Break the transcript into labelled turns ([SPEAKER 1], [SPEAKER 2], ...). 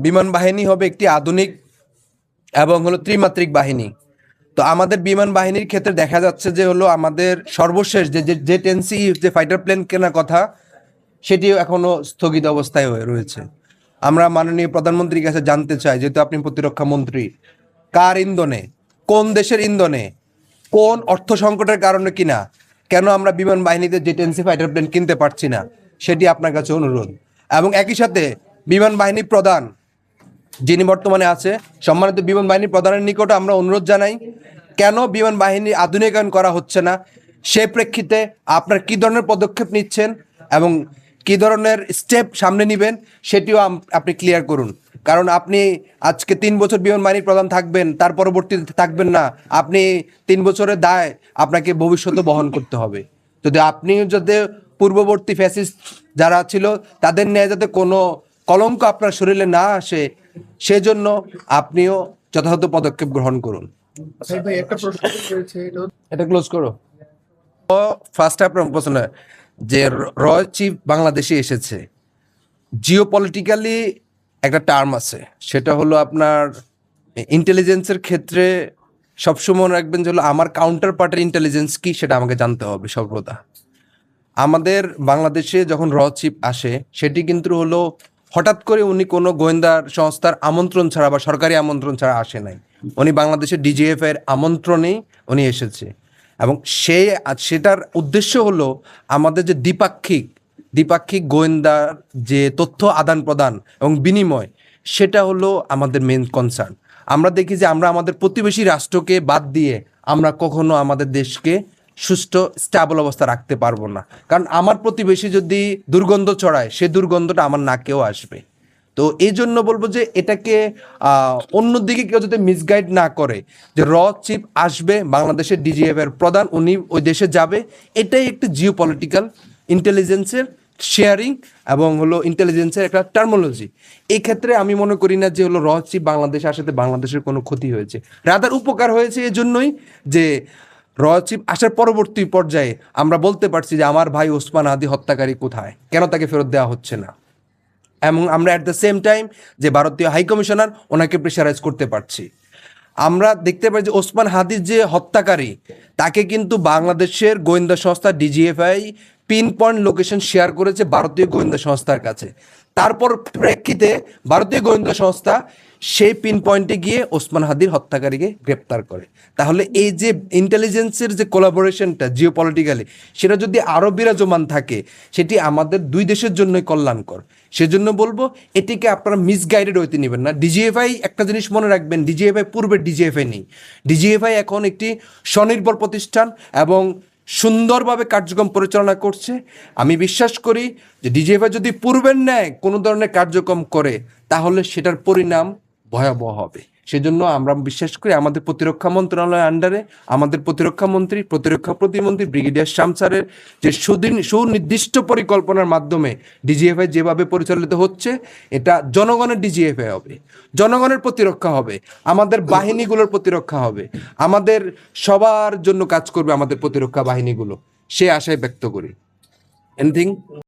[SPEAKER 1] বিমান বাহিনী হবে একটি আধুনিক এবং ত্রিমাত্রিক বাহিনী। তো আমাদের বিমান বাহিনীর ক্ষেত্রে দেখা যাচ্ছে যে আমাদের সর্বশেষ যে 10C যে ফাইটার প্লেন কেনার কথা, সেটিও এখনো স্থগিত অবস্থায় রয়েছে। আমরা মাননীয় প্রধানমন্ত্রীর কাছে জানতে চাই, যেহেতু আপনি প্রতিরক্ষা মন্ত্রী, কার ইন্ধনে, কোন দেশের ইন্ধনে, কোন অর্থ সংকটের কারণে কিনা কেন আমরা বিমান বাহিনীতে যে 10C ফাইটার প্লেন কিনতে পারছি না, সেটি আপনার কাছে অনুরোধ। এবং একই সাথে বিমান বাহিনী প্রধান যিনি বর্তমানে আছে, সম্মানিত বিমান বাহিনী প্রধানের নিকট আমরা অনুরোধ জানাই, কেন বিমান বাহিনী আধুনিকায়ন করা হচ্ছে না, সে প্রেক্ষিতে আপনার কি ধরনের পদক্ষেপ নিচ্ছেন এবং কি ধরনের স্টেপ সামনে নেবেন, সেটিও আপনি ক্লিয়ার করুন। কারণ আপনি আজকে 3 বছর বিমান বাহিনীর প্রধান থাকবেন, তার পরবর্তীতে থাকবেন না, আপনি 3 বছরের দায় আপনাকে ভবিষ্যতে বহন করতে হবে। যদি আপনি যাতে পূর্ববর্তী ফ্যাসিস্ট যারা ছিল তাদের নিয়ে যাতে কোনো কলঙ্ক আপনার শরীরে না আসে, সেজন্য আপনিও যথাযথ পদক্ষেপ গ্রহণ করুন।
[SPEAKER 2] ভাই একটা প্রশ্ন রয়েছে,
[SPEAKER 1] এটা ক্লোজ করো। ফার্স্ট আপনার প্রশ্ন যে রয় চিফ বাংলাদেশে এসেছে, জিওপলিটিক্যালি একটা টার্ম আছে, সেটা হলো আপনার ইন্টেলিজেন্সের ক্ষেত্রে সবসময় রাখবেন যে আমার কাউন্টার পার্টের ইন্টেলিজেন্স কি, সেটা আমাকে জানতে হবে সর্বদা। আমাদের বাংলাদেশে যখন র চিফ আসে, সেটি কিন্তু হঠাৎ করে উনি কোনো গোয়েন্দার সংস্থার আমন্ত্রণ ছাড়া বা সরকারি আমন্ত্রণ ছাড়া আসে নাই। উনি বাংলাদেশের ডিজিএফ এর আমন্ত্রণেই উনি এসেছে, এবং সেটার উদ্দেশ্য হলো আমাদের যে দ্বিপাক্ষিক গোয়েন্দার যে তথ্য আদান প্রদান এবং বিনিময়, সেটা হলো আমাদের মেন কনসার্ন। আমরা দেখি যে আমরা আমাদের প্রতিবেশী রাষ্ট্রকে বাদ দিয়ে আমরা কখনো আমাদের দেশকে সুষ্ঠু স্টেবল অবস্থা রাখতে পারবো না। কারণ আমার প্রতিবেশী যদি দুর্গন্ধ ছড়ায়, সে দুর্গন্ধটা আমার নাকেও আসবে। তো এই জন্য বলবো যে এটাকে অন্যদিকে কেউ যদি মিসগাইড না করে, যে র চিফ আসবে, বাংলাদেশের ডিজিএফ এর প্রধান, উনি ওই দেশে যাবে, এটাই একটি জিও পলিটিক্যাল ইন্টেলিজেন্সের শেয়ারিং এবং ইন্টেলিজেন্সের একটা টার্মোলজি। এই ক্ষেত্রে আমি মনে করি না যে র চিফ বাংলাদেশে আসাতে বাংলাদেশের কোনো ক্ষতি হয়েছে, রাদার উপকার হয়েছে। এই জন্যই যে র চিফ আসার পরবর্তী পর্যায়ে আমরা বলতে পারছি যে আমার ভাই ওসমান হাদি হত্যাকারী কোথায়, কেন তাকে ফেরত দেওয়া হচ্ছে না, এবং আমরা অ্যাট দ্য সেম টাইম যে ভারতীয় হাই কমিশনার, ওনাকে প্রেশারাইজ করতে পারছি। আমরা দেখতে পাই যে ওসমান হাদির যে হত্যাকারী, তাকে কিন্তু বাংলাদেশের গোয়েন্দা সংস্থা DGFI pin point location share করেছে ভারতীয় গোয়েন্দা সংস্থার কাছে। তারপর প্রেক্ষিতে ভারতীয় গোয়েন্দা সংস্থা সেই পিন পয়েন্টে গিয়ে ওসমান হাদির হত্যাকারীকে গ্রেপ্তার করে। তাহলে এই যে ইন্টেলিজেন্সের যে কোলাবোরেশনটা জিওপলিটিক্যালি, সেটা যদি আরও বিরাজমান থাকে, সেটি আমাদের দুই দেশের জন্যই কল্যাণকর। সেজন্য বলবো এটিকে আপনারা মিসগাইডেড হইতে নেবেন না। ডিজিএফআই একটা জিনিস মনে রাখবেন, ডিজিএফআই পূর্বের ডিজিএফআই নেই। ডিজিএফআই এখন একটি স্বনির্ভর প্রতিষ্ঠান এবং সুন্দরভাবে কার্যক্রম পরিচালনা করছে। আমি বিশ্বাস করি যে ডিজিএফআই যদি পূর্বের ন্যায় কোনো ধরনের কার্যক্রম করে, তাহলে সেটার পরিণাম ভয়াবহ হবে। সেজন্য আমরা বিশ্বাস করি আমাদের প্রতিরক্ষা মন্ত্রণালয়ের আন্ডারে আমাদের প্রতিরক্ষা মন্ত্রী, প্রতিরক্ষা প্রতিমন্ত্রী ব্রিগেডিয়ার শামসারের যে সুনির্দিষ্ট পরিকল্পনার মাধ্যমে ডিজিএফআই যেভাবে পরিচালিত হচ্ছে, এটা জনগণের ডিজিএফআই হবে, জনগণের প্রতিরক্ষা হবে, আমাদের বাহিনীগুলোর প্রতিরক্ষা হবে, আমাদের সবার জন্য কাজ করবে আমাদের প্রতিরক্ষা বাহিনীগুলো। সে আশায় ব্যক্ত করি। এনিথিং